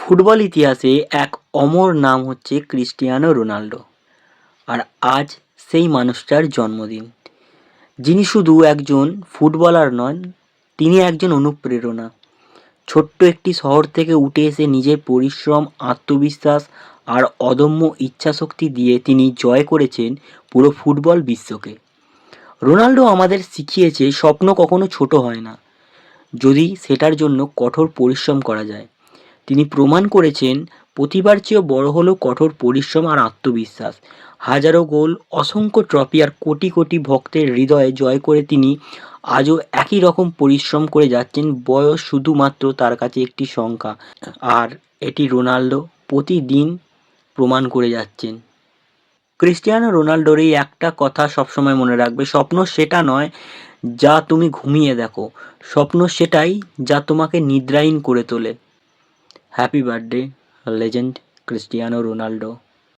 Football ইতিহাসে এক অমর নাম হচ্ছে ক্রিস্টিয়ানো রোনাল্ডো। আর আজ সেই মানুষটার জন্মদিন, যিনি শুধু একজন ফুটবলার নন, তিনি একজন অনুপ্রেরণা। ছোট্ট একটি শহর থেকে উঠে এসে নিজের পরিশ্রম, আত্মবিশ্বাস আর অদম্য ইচ্ছাশক্তি দিয়ে তিনি জয় করেছেন পুরো ফুটবল বিশ্বকে। রোনাল্ডো আমাদের শিখিয়েছে স্বপ্ন কখনো ছোট হয় না, যদি সেটার জন্য কঠোর পরিশ্রম করা যায়। তিনি প্রমাণ করেছেন প্রতিবার চেয়েও বড় হলো কঠোর পরিশ্রম আর আত্মবিশ্বাস। হাজারো গোল, অসংখ্য ট্রফি আর কোটি কোটি ভক্তের হৃদয়ে জয় করে তিনি আজও একই রকম পরিশ্রম করে যাচ্ছেন। বয়স শুধুমাত্র তার কাছে একটি সংখ্যা, আর এটি রোনাল্ডো প্রতিদিন প্রমাণ করে যাচ্ছেন। ক্রিস্টিয়ানো রোনাল্ডোর এই একটা কথা সবসময় মনে রাখবে, স্বপ্ন সেটা নয় যা তুমি ঘুমিয়ে দেখো, স্বপ্ন সেটাই যা তোমাকে নিদ্রাহীন করে তোলে। Happy birthday legend Cristiano Ronaldo.